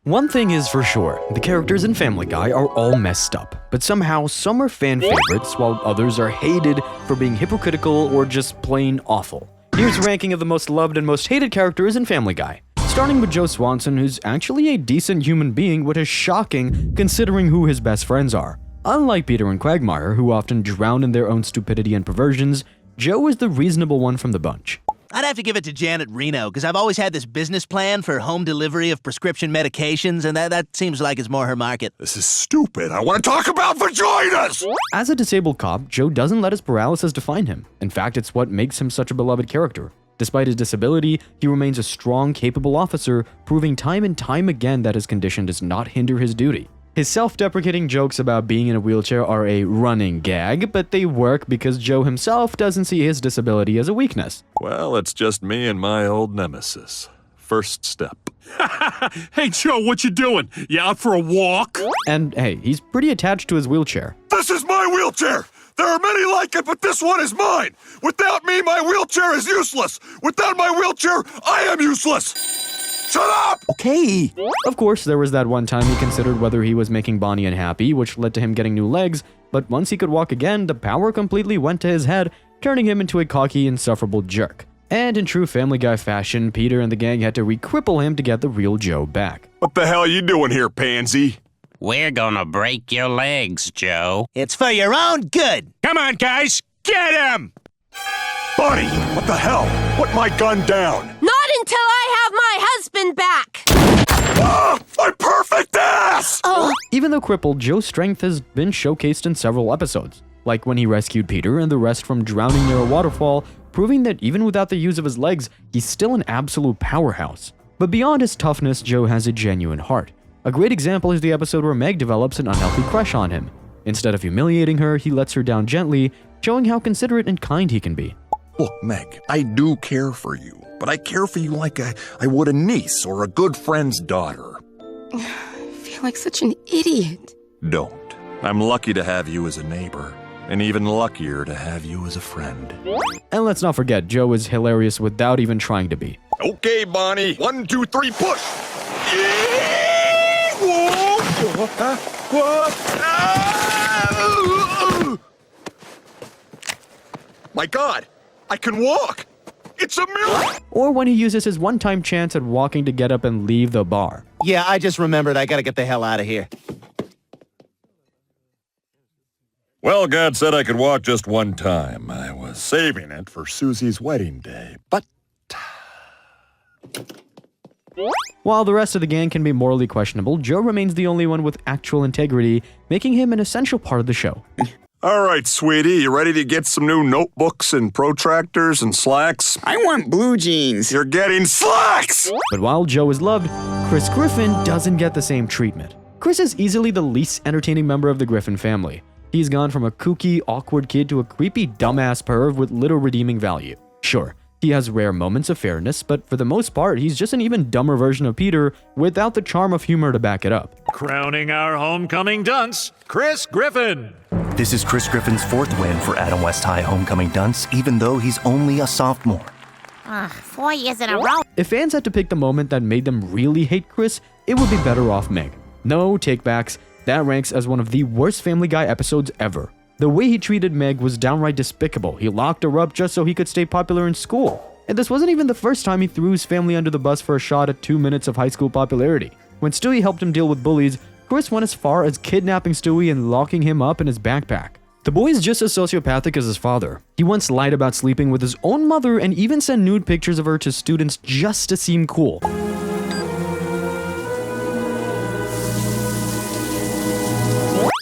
One thing is for sure, the characters in Family Guy are all messed up, but somehow some are fan favorites while others are hated for being hypocritical or just plain awful. Here's a ranking of the most loved and most hated characters in Family Guy. Starting with Joe Swanson, who's actually a decent human being, which is shocking considering who his best friends are. Unlike Peter and Quagmire, who often drown in their own stupidity and perversions, Joe is the reasonable one from the bunch. I'd have to give it to Janet Reno, because I've always had this business plan for home delivery of prescription medications, and that seems like it's more her market. This is stupid. I want to talk about vaginas! As a disabled cop, Joe doesn't let his paralysis define him. In fact, it's what makes him such a beloved character. Despite his disability, he remains a strong, capable officer, proving time and time again that his condition does not hinder his duty. His self-deprecating jokes about being in a wheelchair are a running gag, but they work because Joe himself doesn't see his disability as a weakness. Well, it's just me and my old nemesis. First step. Hey, Joe, what you doing? You out for a walk? And hey, he's pretty attached to his wheelchair. This is my wheelchair! There are many like it, but this one is mine! Without me, my wheelchair is useless! Without my wheelchair, I am useless! Shut up! Okay. Of course, there was that one time he considered whether he was making Bonnie unhappy, which led to him getting new legs, but once he could walk again, the power completely went to his head, turning him into a cocky, insufferable jerk. And in true Family Guy fashion, Peter and the gang had to re-cripple him to get the real Joe back. What the hell are you doing here, pansy? We're gonna break your legs, Joe. It's for your own good. Come on, guys, get him! Buddy, what the hell? Put my gun down! Not until I have my husband back! Ah, my perfect ass! Even though crippled, Joe's strength has been showcased in several episodes, like when he rescued Peter and the rest from drowning near a waterfall, proving that even without the use of his legs, he's still an absolute powerhouse. But beyond his toughness, Joe has a genuine heart. A great example is the episode where Meg develops an unhealthy crush on him. Instead of humiliating her, he lets her down gently, showing how considerate and kind he can be. Look, Meg, I do care for you, but I care for you like I would a niece or a good friend's daughter. I feel like such an idiot. Don't. I'm lucky to have you as a neighbor, and even luckier to have you as a friend. And let's not forget, Joe is hilarious without even trying to be. Okay, Bonnie. 1, 2, 3, push! My God, I can walk! It's a miracle! Or when he uses his one-time chance at walking to get up and leave the bar. Yeah, I just remembered I gotta get the hell out of here. Well, God said I could walk just one time. I was saving it for Susie's wedding day, but... While the rest of the gang can be morally questionable, Joe remains the only one with actual integrity, making him an essential part of the show. All right, sweetie, you ready to get some new notebooks and protractors and slacks? I want blue jeans. You're getting slacks! But while Joe is loved, Chris Griffin doesn't get the same treatment. Chris is easily the least entertaining member of the Griffin family. He's gone from a kooky, awkward kid to a creepy, dumbass perv with little redeeming value. Sure, he has rare moments of fairness, but for the most part, he's just an even dumber version of Peter without the charm of humor to back it up. Crowning our homecoming dunce, Chris Griffin. This is Chris Griffin's 4th win for Adam West High homecoming dunce, even though he's only a sophomore. 4 years in a row. If fans had to pick the moment that made them really hate Chris, it would be better off Meg. No takebacks, that ranks as one of the worst Family Guy episodes ever. The way he treated Meg was downright despicable. He locked her up just so he could stay popular in school. And this wasn't even the first time he threw his family under the bus for a shot at 2 minutes of high school popularity. When Stewie helped him deal with bullies, Chris went as far as kidnapping Stewie and locking him up in his backpack. The boy is just as sociopathic as his father. He once lied about sleeping with his own mother and even sent nude pictures of her to students just to seem cool.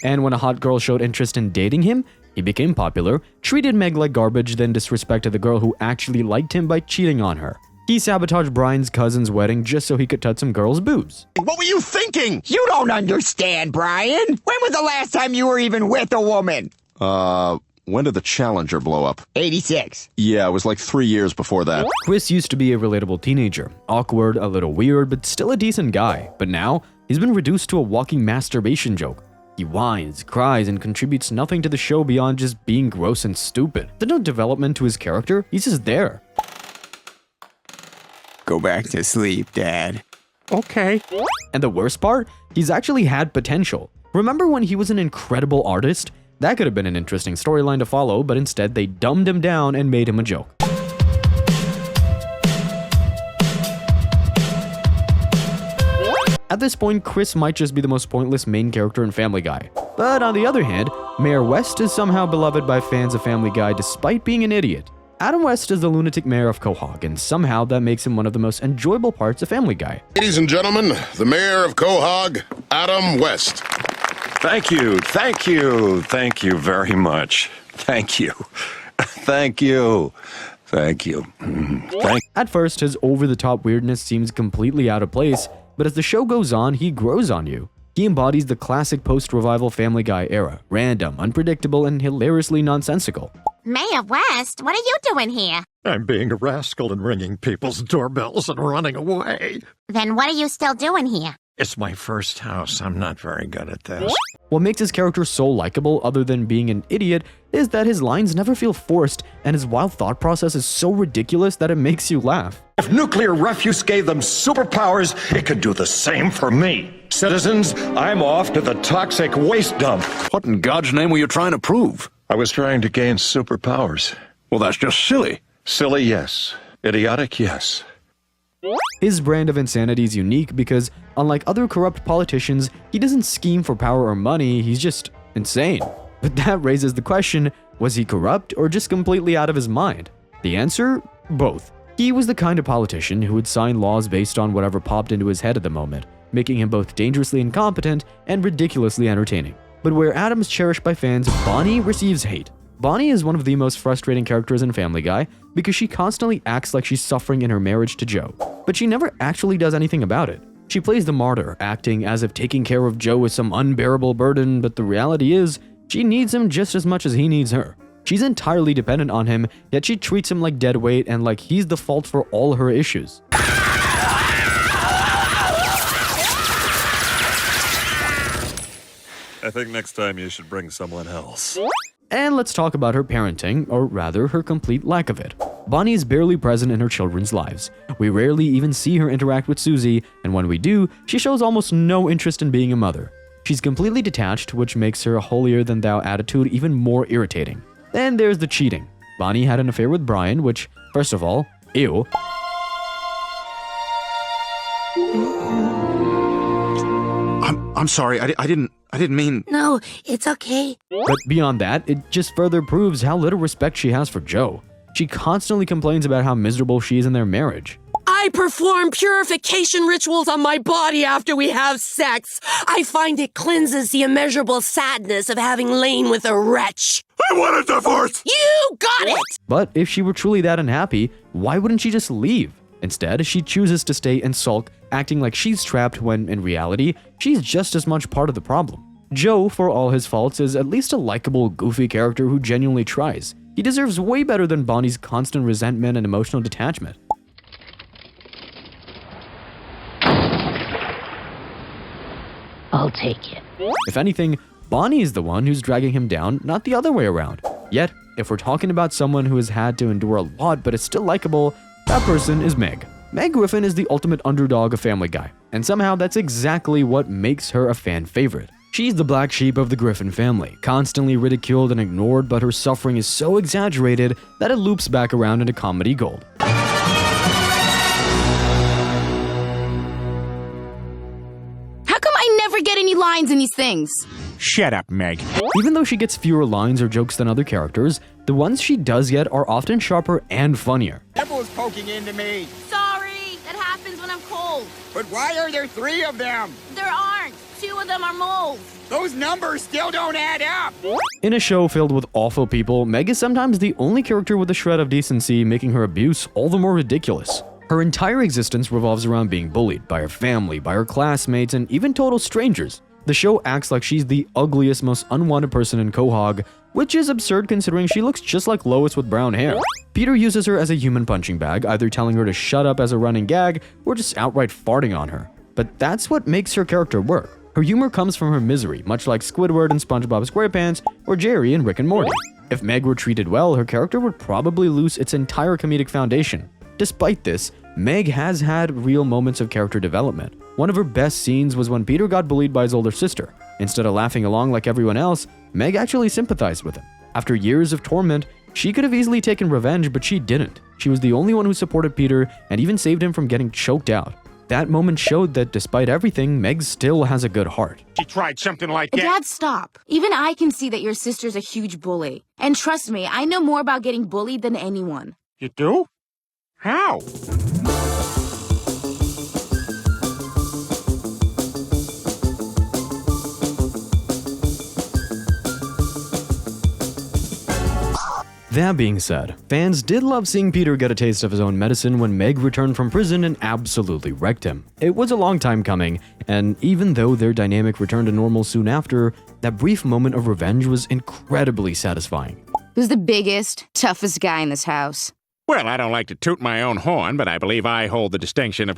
And when a hot girl showed interest in dating him, he became popular, treated Meg like garbage, then disrespected the girl who actually liked him by cheating on her. He sabotaged Brian's cousin's wedding just so he could touch some girl's boobs. What were you thinking? You don't understand, Brian. When was the last time you were even with a woman? When did the Challenger blow up? 86. Yeah, it was like 3 years before that. Chris used to be a relatable teenager. Awkward, a little weird, but still a decent guy. But now, he's been reduced to a walking masturbation joke. He whines, cries, and contributes nothing to the show beyond just being gross and stupid. There's no development to his character, he's just there. Go back to sleep, Dad. Okay. And the worst part? He's actually had potential. Remember when he was an incredible artist? That could have been an interesting storyline to follow, but instead they dumbed him down and made him a joke. At this point, Chris might just be the most pointless main character in Family Guy. But on the other hand, Mayor West is somehow beloved by fans of Family Guy despite being an idiot. Adam West is the lunatic mayor of Quahog, and somehow that makes him one of the most enjoyable parts of Family Guy. Ladies and gentlemen, the mayor of Quahog, Adam West. Thank you very much. Thank you. At first, his over-the-top weirdness seems completely out of place, but as the show goes on, he grows on you. He embodies the classic post-revival Family Guy era, random, unpredictable, and hilariously nonsensical. Mayor West, what are you doing here? I'm being a rascal and ringing people's doorbells and running away. Then what are you still doing here? It's my first house. I'm not very good at this. What makes his character so likable, other than being an idiot, is that his lines never feel forced, and his wild thought process is so ridiculous that it makes you laugh. If nuclear refuse gave them superpowers, it could do the same for me. Citizens, I'm off to the toxic waste dump. What in God's name were you trying to prove? I was trying to gain superpowers. Well, that's just silly. Silly, yes. Idiotic, yes. His brand of insanity is unique because, unlike other corrupt politicians, he doesn't scheme for power or money, he's just insane. But that raises the question, was he corrupt or just completely out of his mind? The answer? Both. He was the kind of politician who would sign laws based on whatever popped into his head at the moment, making him both dangerously incompetent and ridiculously entertaining. But where Adam's cherished by fans, Bonnie receives hate. Bonnie is one of the most frustrating characters in Family Guy because she constantly acts like she's suffering in her marriage to Joe, but she never actually does anything about it. She plays the martyr, acting as if taking care of Joe is some unbearable burden, but the reality is, she needs him just as much as he needs her. She's entirely dependent on him, yet she treats him like dead weight and like he's the fault for all her issues. I think next time you should bring someone else. And let's talk about her parenting, or rather, her complete lack of it. Bonnie is barely present in her children's lives. We rarely even see her interact with Susie, and when we do, she shows almost no interest in being a mother. She's completely detached, which makes her holier-than-thou attitude even more irritating. Then there's the cheating. Bonnie had an affair with Brian, which, first of all, ew. I'm sorry, I didn't mean... No, it's okay. But beyond that, it just further proves how little respect she has for Joe. She constantly complains about how miserable she is in their marriage. I perform purification rituals on my body after we have sex. I find it cleanses the immeasurable sadness of having lain with a wretch. I want a divorce! You got it! But if she were truly that unhappy, why wouldn't she just leave? Instead, she chooses to stay and sulk, acting like she's trapped when, in reality, she's just as much part of the problem. Joe, for all his faults, is at least a likable, goofy character who genuinely tries. He deserves way better than Bonnie's constant resentment and emotional detachment. I'll take it. If anything, Bonnie is the one who's dragging him down, not the other way around. Yet, if we're talking about someone who has had to endure a lot but is still likable, that person is Meg. Meg Griffin is the ultimate underdog of Family Guy, and somehow that's exactly what makes her a fan favorite. She's the black sheep of the Griffin family, constantly ridiculed and ignored, but her suffering is so exaggerated that it loops back around into comedy gold. How come I never get any lines in these things? Shut up, Meg. Even though she gets fewer lines or jokes than other characters, the ones she does get are often sharper and funnier. Nipple's poking into me. Sorry, that happens when I'm cold. But why are there 3 of them? There aren't. 2 of them are moles. Those numbers still don't add up. In a show filled with awful people, Meg is sometimes the only character with a shred of decency, making her abuse all the more ridiculous. Her entire existence revolves around being bullied by her family, by her classmates, and even total strangers. The show acts like she's the ugliest, most unwanted person in Quahog, which is absurd considering she looks just like Lois with brown hair. Peter uses her as a human punching bag, either telling her to shut up as a running gag, or just outright farting on her. But that's what makes her character work. Her humor comes from her misery, much like Squidward in SpongeBob SquarePants, or Jerry in Rick and Morty. If Meg were treated well, her character would probably lose its entire comedic foundation. Despite this, Meg has had real moments of character development. One of her best scenes was when Peter got bullied by his older sister. Instead of laughing along like everyone else, Meg actually sympathized with him. After years of torment, she could have easily taken revenge, but she didn't. She was the only one who supported Peter and even saved him from getting choked out. That moment showed that despite everything, Meg still has a good heart. She tried something like that. Dad, stop. Even I can see that your sister's a huge bully. And trust me, I know more about getting bullied than anyone. You do? How? That being said, fans did love seeing Peter get a taste of his own medicine when Meg returned from prison and absolutely wrecked him. It was a long time coming, and even though their dynamic returned to normal soon after, that brief moment of revenge was incredibly satisfying. Who's the biggest, toughest guy in this house? Well, I don't like to toot my own horn, but I believe I hold the distinction of...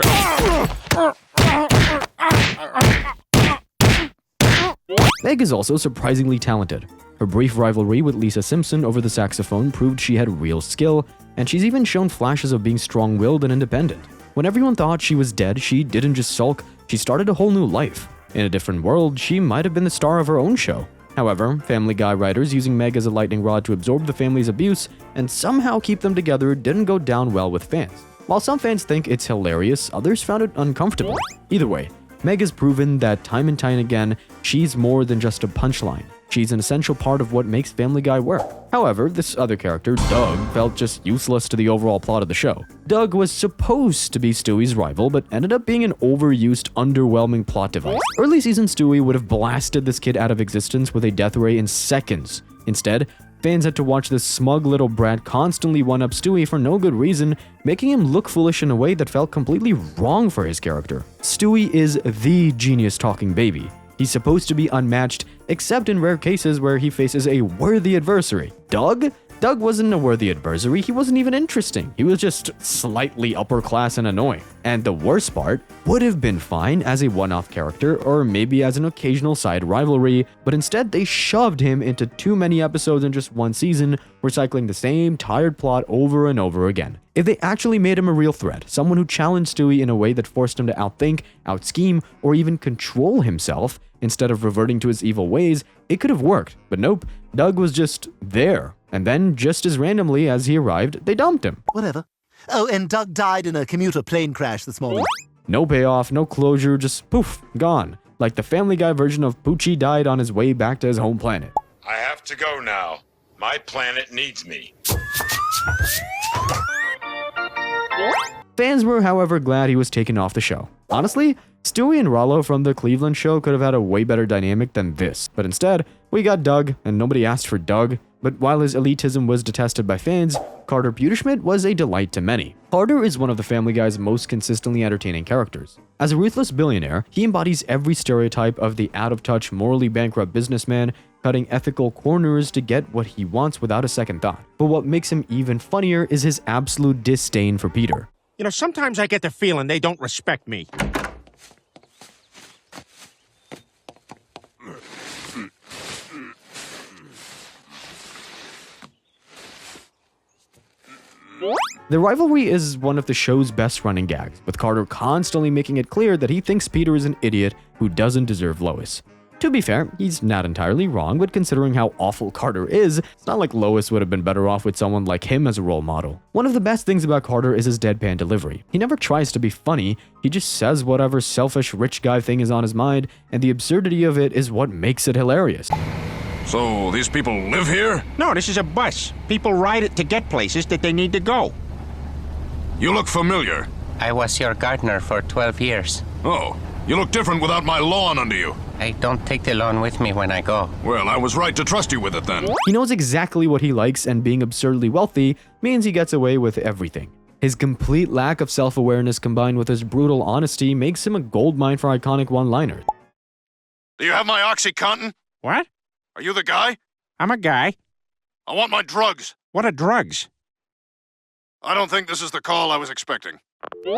Meg is also surprisingly talented. Her brief rivalry with Lisa Simpson over the saxophone proved she had real skill, and she's even shown flashes of being strong-willed and independent. When everyone thought she was dead, she didn't just sulk, she started a whole new life. In a different world, she might have been the star of her own show. However, Family Guy writers using Meg as a lightning rod to absorb the family's abuse and somehow keep them together didn't go down well with fans. While some fans think it's hilarious, others found it uncomfortable. Either way, Meg has proven that time and time again, she's more than just a punchline. She's an essential part of what makes Family Guy work. However, this other character, Doug, felt just useless to the overall plot of the show. Doug was supposed to be Stewie's rival, but ended up being an overused, underwhelming plot device. Early season Stewie would have blasted this kid out of existence with a death ray in seconds. Instead, fans had to watch this smug little brat constantly one-up Stewie for no good reason, making him look foolish in a way that felt completely wrong for his character. Stewie is the genius talking baby. He's supposed to be unmatched, except in rare cases where he faces a worthy adversary. Doug? Doug wasn't a worthy adversary, he wasn't even interesting. He was just slightly upper class and annoying. And the worst part, would have been fine as a one-off character or maybe as an occasional side rivalry, but instead they shoved him into too many episodes in just one season, recycling the same tired plot over and over again. If they actually made him a real threat, someone who challenged Stewie in a way that forced him to outthink, outscheme, or even control himself, instead of reverting to his evil ways, it could have worked. But nope, Doug was just there. And then, just as randomly as he arrived, they dumped him. Whatever. Oh, and Doug died in a commuter plane crash this morning. No payoff, no closure, just poof, gone. Like the Family Guy version of Poochie died on his way back to his home planet. I have to go now. My planet needs me. Fans were, however, glad he was taken off the show. Honestly, Stewie and Rollo from the Cleveland show could have had a way better dynamic than this, but instead, we got Doug, and nobody asked for Doug. But while his elitism was detested by fans, Carter Pewterschmidt was a delight to many. Carter is one of the Family Guy's most consistently entertaining characters. As a ruthless billionaire, he embodies every stereotype of the out-of-touch, morally bankrupt businessman, cutting ethical corners to get what he wants without a second thought. But what makes him even funnier is his absolute disdain for Peter. You know, sometimes I get the feeling they don't respect me. The rivalry is one of the show's best running gags, with Carter constantly making it clear that he thinks Peter is an idiot who doesn't deserve Lois. To be fair, he's not entirely wrong, but considering how awful Carter is, it's not like Lois would have been better off with someone like him as a role model. One of the best things about Carter is his deadpan delivery. He never tries to be funny, he just says whatever selfish rich guy thing is on his mind, and the absurdity of it is what makes it hilarious. So, these people live here? No, this is a bus. People ride it to get places that they need to go. You look familiar. I was your gardener for 12 years. Oh, you look different without my lawn under you. I don't take the lawn with me when I go. Well, I was right to trust you with it then. He knows exactly what he likes, and being absurdly wealthy means he gets away with everything. His complete lack of self-awareness combined with his brutal honesty makes him a goldmine for iconic one-liners. Do you have my OxyContin? What? Are you the guy? I'm a guy. I want my drugs. What are drugs? I don't think this is the call I was expecting.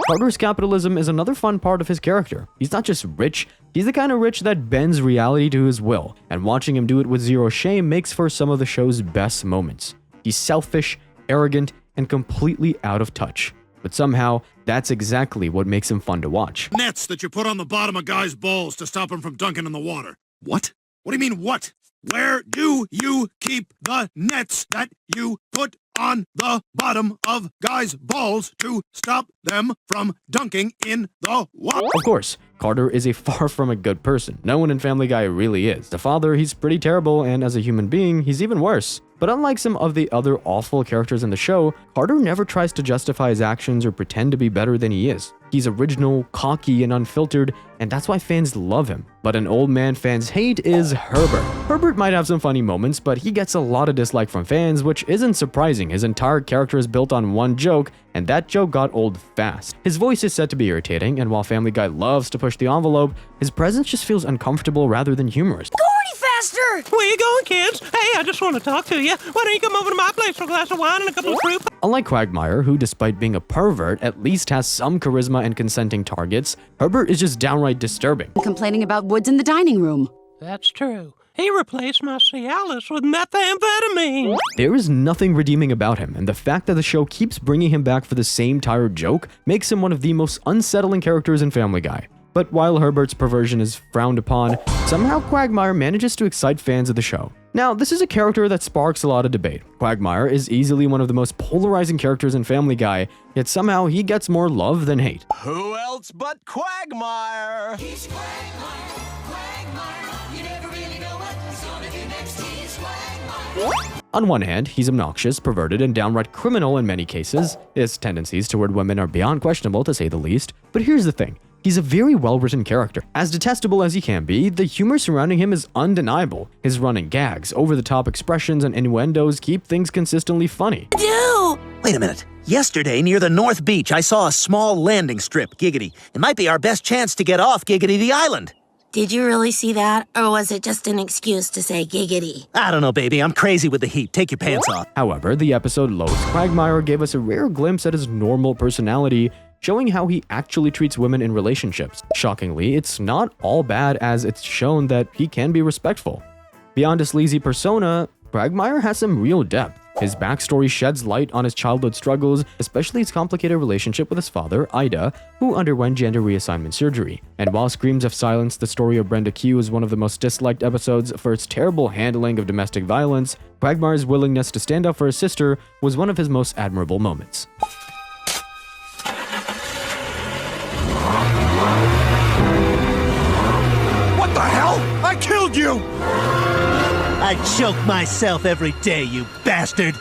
Carter's capitalism is another fun part of his character. He's not just rich, he's the kind of rich that bends reality to his will, and watching him do it with zero shame makes for some of the show's best moments. He's selfish, arrogant, and completely out of touch. but somehow that's exactly what makes him fun to watch. Nets that you put on the bottom of guys' balls to stop them from dunking in the water. What? What do you mean, what? Where do you keep the nets that you put on the bottom of guys' balls to stop them from dunking in the water? Of course, Carter is a far from a good person. No one in Family Guy really is. The father, he's pretty terrible, and as a human being, he's even worse. But unlike some of the other awful characters in the show, Carter never tries to justify his actions or pretend to be better than he is. He's original, cocky, and unfiltered, and that's why fans love him. But an old man fans hate is Herbert. Herbert might have some funny moments, but he gets a lot of dislike from fans, which isn't surprising. His entire character is built on one joke, and that joke got old fast. His voice is set to be irritating, and while Family Guy loves to push the envelope, his presence just feels uncomfortable rather than humorous. Faster! Where you going, kids? Hey, I just want to talk to you. Why don't you come over to my place for a glass of wine and a couple of fruit? Unlike Quagmire, who despite being a pervert, at least has some charisma and consenting targets, Herbert is just downright disturbing. Complaining about woods in the dining room. That's true. He replaced my Cialis with methamphetamine. There is nothing redeeming about him, and the fact that the show keeps bringing him back for the same tired joke makes him one of the most unsettling characters in Family Guy. But while Herbert's perversion is frowned upon, somehow Quagmire manages to excite fans of the show. Now, this is a character that sparks a lot of debate. Quagmire is easily one of the most polarizing characters in Family Guy, yet somehow he gets more love than hate. Who else but Quagmire? He's Quagmire, Quagmire. You never really know what's gonna do next. He's Quagmire. On one hand, he's obnoxious, perverted, and downright criminal in many cases. His tendencies toward women are beyond questionable, to say the least. But here's the thing. He's a very well-written character. As detestable as he can be, the humor surrounding him is undeniable. His running gags, over-the-top expressions, and innuendos keep things consistently funny. Wait a minute. Yesterday, near the North Beach, I saw a small landing strip, Giggity. It might be our best chance to get off Giggity the island. Did you really see that, or was it just an excuse to say giggity? I don't know, baby. I'm crazy with the heat. Take your pants off. However, the episode Lois Quagmire gave us a rare glimpse at his normal personality, showing how he actually treats women in relationships. Shockingly, it's not all bad, as it's shown that he can be respectful. Beyond a sleazy persona, Quagmire has some real depth. His backstory sheds light on his childhood struggles, especially his complicated relationship with his father, Ida, who underwent gender reassignment surgery. And while Screams of Silence, the story of Brenda Q is one of the most disliked episodes for its terrible handling of domestic violence, Quagmire's willingness to stand up for his sister was one of his most admirable moments. What the hell? I killed you! I choke myself every day, you bastard!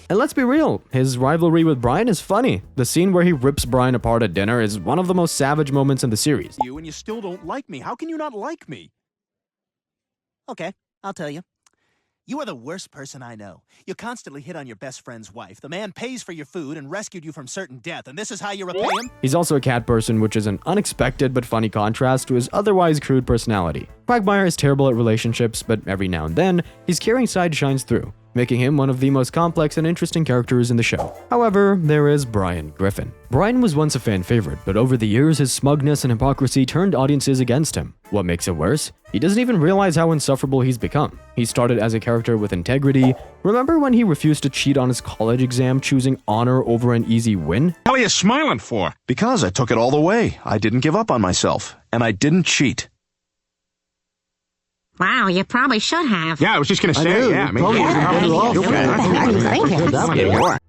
And let's be real, his rivalry with Brian is funny. The scene where he rips Brian apart at dinner is one of the most savage moments in the series. You and you still don't like me. How can you not like me? Okay, I'll tell you. You are the worst person I know. You constantly hit on your best friend's wife. The man pays for your food and rescued you from certain death, and this is how you repay him? He's also a cat person, which is an unexpected but funny contrast to his otherwise crude personality. Quagmire is terrible at relationships, but every now and then, his caring side shines through, making him one of the most complex and interesting characters in the show. However, there is Brian Griffin. Brian was once a fan favorite, but over the years, his smugness and hypocrisy turned audiences against him. What makes it worse? He doesn't even realize how insufferable he's become. He started as a character with integrity. Remember when he refused to cheat on his college exam, choosing honor over an easy win? What are you smiling for? Because I took it all the way. I didn't give up on myself, and I didn't cheat. Wow, you probably should have. Yeah, I was just gonna say, yeah.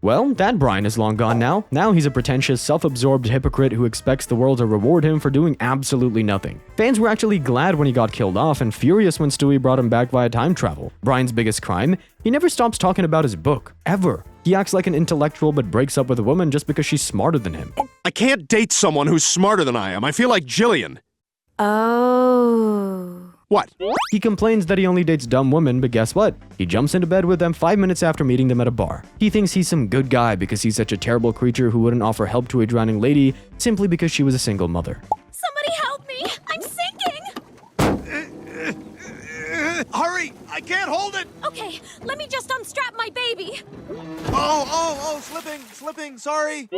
Well, that Brian is long gone now. Now he's a pretentious, self-absorbed hypocrite who expects the world to reward him for doing absolutely nothing. Fans were actually glad when he got killed off and furious when Stewie brought him back via time travel. Brian's biggest crime? He never stops talking about his book. Ever. He acts like an intellectual but breaks up with a woman just because she's smarter than him. I can't date someone who's smarter than I am. I feel like Jillian. Oh. What? He complains that he only dates dumb women, but guess what? He jumps into bed with them 5 minutes after meeting them at a bar. He thinks he's some good guy because he's such a terrible creature who wouldn't offer help to a drowning lady simply because she was a single mother. Somebody help me! I'm sinking! Hurry! I can't hold it! Okay, let me just unstrap my baby. Oh, slipping, sorry.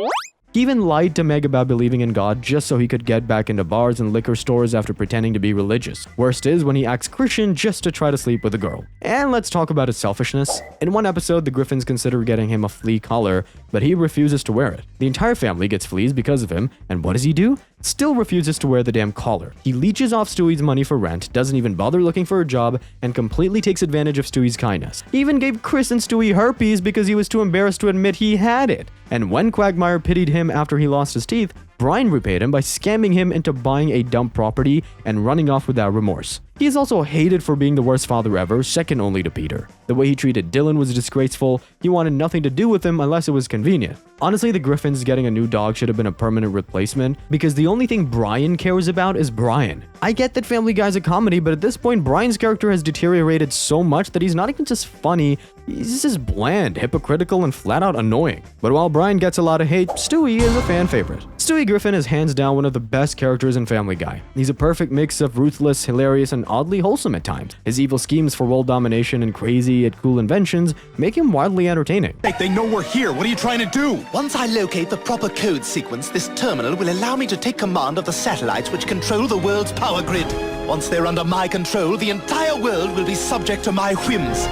He even lied to Meg about believing in God just so he could get back into bars and liquor stores after pretending to be religious. Worst is when he acts Christian just to try to sleep with a girl. And let's talk about his selfishness. In one episode, the Griffins consider getting him a flea collar, but he refuses to wear it. The entire family gets fleas because of him, and what does he do? Still refuses to wear the damn collar. He leeches off Stewie's money for rent, doesn't even bother looking for a job, and completely takes advantage of Stewie's kindness. He even gave Chris and Stewie herpes because he was too embarrassed to admit he had it. And when Quagmire pitied him after he lost his teeth, Brian repaid him by scamming him into buying a dump property and running off without remorse. He is also hated for being the worst father ever, second only to Peter. The way he treated Dylan was disgraceful. He wanted nothing to do with him unless it was convenient. Honestly, the Griffins getting a new dog should have been a permanent replacement because the only thing Brian cares about is Brian. I get that Family Guy's a comedy, but at this point, Brian's character has deteriorated so much that he's not even just funny, he's just bland, hypocritical, and flat out annoying. But while Brian gets a lot of hate, Stewie is a fan favorite. Stewie Griffin is hands down one of the best characters in Family Guy. He's a perfect mix of ruthless, hilarious, and oddly wholesome at times. His evil schemes for world domination and crazy yet cool inventions make him wildly entertaining. Hey, they know we're here. What are you trying to do? Once I locate the proper code sequence, this terminal will allow me to take command of the satellites which control the world's power grid. Once they're under my control, the entire world will be subject to my whims.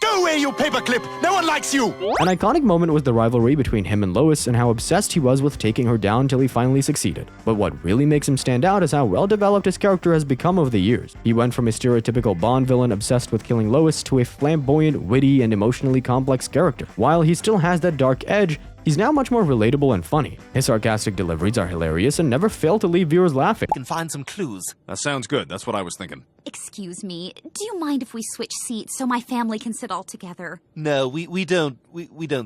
Go away, you paperclip! No one likes you! An iconic moment was the rivalry between him and Lois and how obsessed he was with taking her down till he finally succeeded. But what really makes him stand out is how well developed his character has become over the years. He went from a stereotypical Bond villain obsessed with killing Lois to a flamboyant, witty, and emotionally complex character. While he still has that dark edge, he's now much more relatable and funny. His sarcastic deliveries are hilarious and never fail to leave viewers laughing. You can find some clues. That sounds good. That's what I was thinking. Excuse me, do you mind if we switch seats so my family can sit all together? No, we don't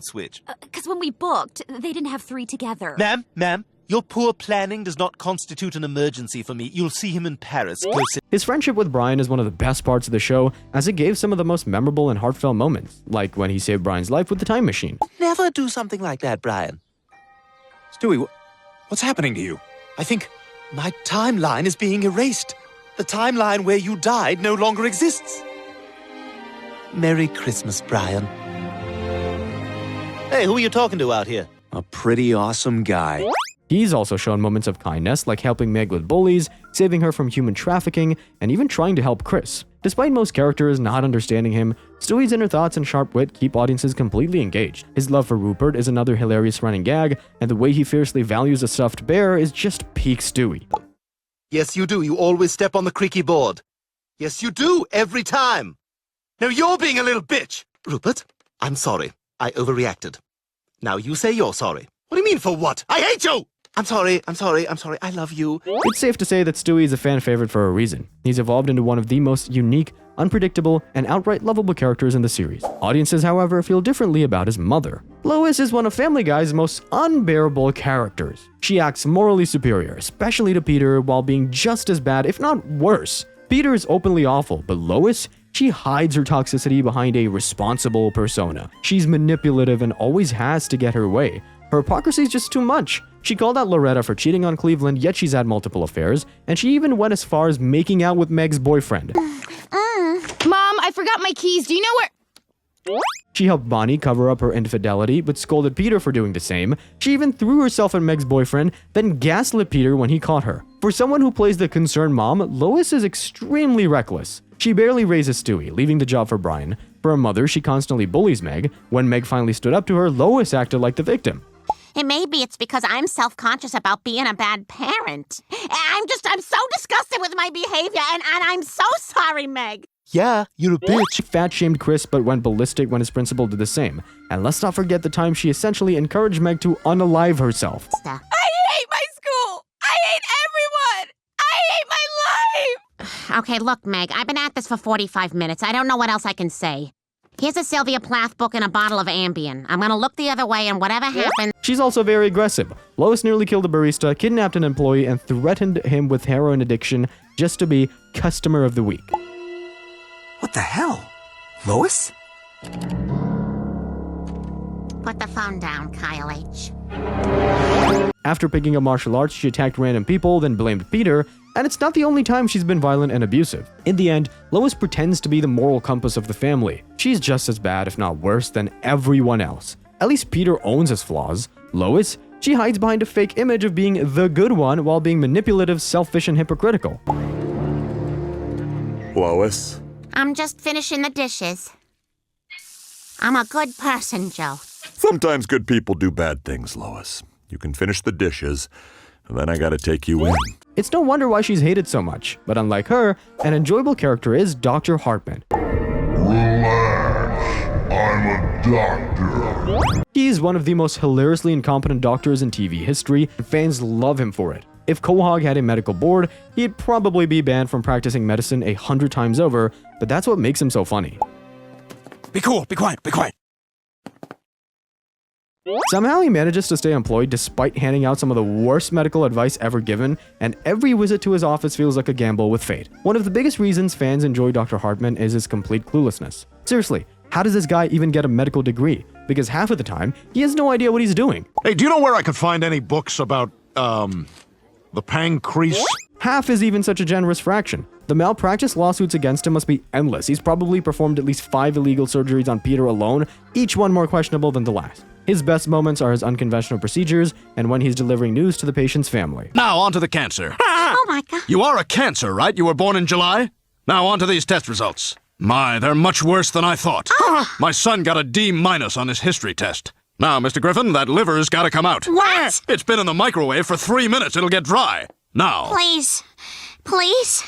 switch. Because when we booked, they didn't have three together. Ma'am, your poor planning does not constitute an emergency for me. You'll see him in Paris. Go sit. His friendship with Brian is one of the best parts of the show, as it gave some of the most memorable and heartfelt moments, like when he saved Brian's life with the time machine. Never do something like that, Brian. Stewie, what's happening to you? I think my timeline is being erased. The timeline where you died no longer exists. Merry Christmas, Brian. Hey, who are you talking to out here? A pretty awesome guy. He's also shown moments of kindness, like helping Meg with bullies, saving her from human trafficking, and even trying to help Chris. Despite most characters not understanding him, Stewie's inner thoughts and sharp wit keep audiences completely engaged. His love for Rupert is another hilarious running gag, and the way he fiercely values a stuffed bear is just peak Stewie. Yes, you do. You always step on the creaky board. Yes, you do. Every time. Now you're being a little bitch. Rupert, I'm sorry. I overreacted. Now you say you're sorry. What do you mean for what? I hate you! I'm sorry. I love you. It's safe to say that Stewie is a fan favorite for a reason. He's evolved into one of the most unique, unpredictable, and outright lovable characters in the series. Audiences, however, feel differently about his mother. Lois is one of Family Guy's most unbearable characters. She acts morally superior, especially to Peter, while being just as bad, if not worse. Peter is openly awful, but Lois, she hides her toxicity behind a responsible persona. She's manipulative and always has to get her way. Her hypocrisy is just too much. She called out Loretta for cheating on Cleveland, yet she's had multiple affairs, and she even went as far as making out with Meg's boyfriend. Mom, I forgot my keys. Do you know where... She helped Bonnie cover up her infidelity, but scolded Peter for doing the same. She even threw herself at Meg's boyfriend, then gaslit Peter when he caught her. For someone who plays the concerned mom, Lois is extremely reckless. She barely raises Stewie, leaving the job for Brian. For a mother, she constantly bullies Meg. When Meg finally stood up to her, Lois acted like the victim. And maybe it's because I'm self-conscious about being a bad parent. I'm so disgusted with my behavior, and I'm so sorry, Meg. Yeah, you're a bitch. She fat-shamed Chris but went ballistic when his principal did the same. And let's not forget the time she essentially encouraged Meg to unalive herself. I hate my school. I hate everyone. I hate my life. Okay, look, Meg, I've been at this for 45 minutes. I don't know what else I can say. Here's a Sylvia Plath book and a bottle of Ambien. I'm gonna look the other way, and whatever happens... She's also very aggressive. Lois nearly killed a barista, kidnapped an employee, and threatened him with heroin addiction just to be customer of the week. What the hell? Lois? Put the phone down, Kyle H. After picking up martial arts, she attacked random people, then blamed Peter, and it's not the only time she's been violent and abusive. In the end, Lois pretends to be the moral compass of the family. She's just as bad, if not worse, than everyone else. At least Peter owns his flaws. Lois, she hides behind a fake image of being the good one while being manipulative, selfish, and hypocritical. Lois? I'm just finishing the dishes. I'm a good person, Joe. Sometimes good people do bad things, Lois. You can finish the dishes, and then I gotta take you in. It's no wonder why she's hated so much, but unlike her, an enjoyable character is Dr. Hartman. Relax, I'm a doctor. He's one of the most hilariously incompetent doctors in TV history, and fans love him for it. If Quahog had a medical board, he'd probably be banned from practicing medicine 100 times over, but that's what makes him so funny. Be cool, be quiet, be quiet. Somehow he manages to stay employed despite handing out some of the worst medical advice ever given, and every visit to his office feels like a gamble with fate. One of the biggest reasons fans enjoy Dr. Hartman is his complete cluelessness. Seriously, how does this guy even get a medical degree? Because half of the time, he has no idea what he's doing. Hey, do you know where I could find any books about, the pancreas? Half is even such a generous fraction. The malpractice lawsuits against him must be endless. He's probably performed at least 5 illegal surgeries on Peter alone, each one more questionable than the last. His best moments are his unconventional procedures and when he's delivering news to the patient's family. Now, on to the cancer. Oh my God. You are a cancer, right? You were born in July? Now, on to these test results. My, they're much worse than I thought. My son got a D- on his history test. Now, Mr. Griffin, that liver's gotta come out. What? It's been in the microwave for 3 minutes. It'll get dry. Now. Please, please,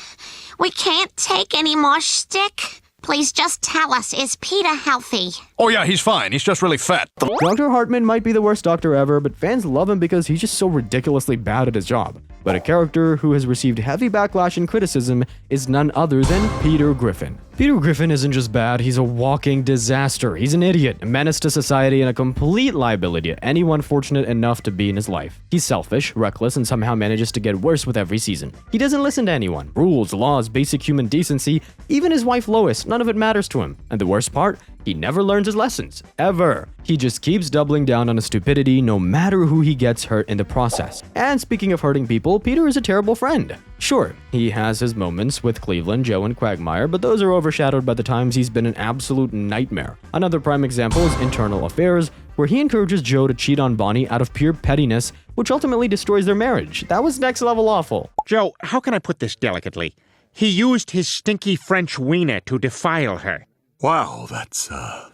we can't take any more stick. Please just tell us, is Peter healthy? Oh yeah, he's fine. He's just really fat. Dr. Hartman might be the worst doctor ever, but fans love him because he's just so ridiculously bad at his job. But a character who has received heavy backlash and criticism is none other than Peter Griffin. Peter Griffin isn't just bad, he's a walking disaster. He's an idiot, a menace to society, and a complete liability to anyone fortunate enough to be in his life. He's selfish, reckless, and somehow manages to get worse with every season. He doesn't listen to anyone. Rules, laws, basic human decency, even his wife Lois, none of it matters to him. And the worst part? He never learns his lessons. Ever. He just keeps doubling down on his stupidity no matter who he gets hurt in the process. And speaking of hurting people, Peter is a terrible friend. Sure, he has his moments with Cleveland, Joe, and Quagmire, but those are overshadowed by the times he's been an absolute nightmare. Another prime example is Internal Affairs, where he encourages Joe to cheat on Bonnie out of pure pettiness, which ultimately destroys their marriage. That was next level awful. Joe, how can I put this delicately? He used his stinky French wiener to defile her. Wow, that's a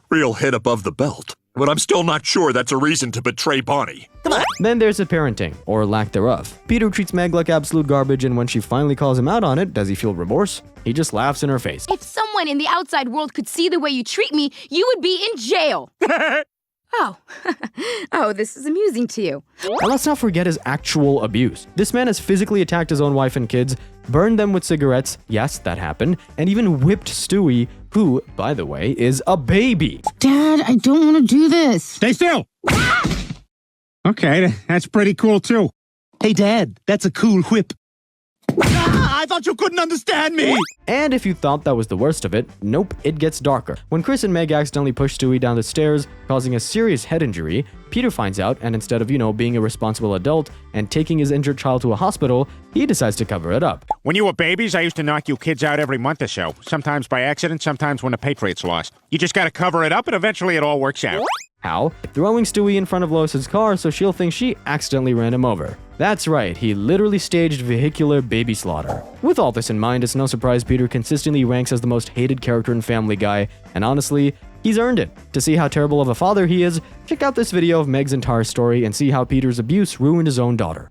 real hit above the belt. But I'm still not sure that's a reason to betray Bonnie. Come on. Then there's the parenting, or lack thereof. Peter treats Meg like absolute garbage, and when she finally calls him out on it, does he feel remorse? He just laughs in her face. If someone in the outside world could see the way you treat me, you would be in jail. Oh. Oh, this is amusing to you. And let's not forget his actual abuse. This man has physically attacked his own wife and kids, burned them with cigarettes, yes, that happened, and even whipped Stewie, who, by the way, is a baby. Dad, I don't want to do this. Stay still! Okay, that's pretty cool too. Hey, Dad, that's a cool whip. I thought you couldn't understand me! And if you thought that was the worst of it, nope, it gets darker. When Chris and Meg accidentally push Stewie down the stairs, causing a serious head injury, Peter finds out, and instead of, being a responsible adult and taking his injured child to a hospital, he decides to cover it up. When you were babies, I used to knock you kids out every month or so. Sometimes by accident, sometimes when the Patriots lost. You just gotta cover it up and eventually it all works out. How? Throwing Stewie in front of Lois's car so she'll think she accidentally ran him over. That's right, he literally staged vehicular baby slaughter. With all this in mind, it's no surprise Peter consistently ranks as the most hated character in Family Guy, and honestly, he's earned it. To see how terrible of a father he is, check out this video of Meg's entire story and see how Peter's abuse ruined his own daughter.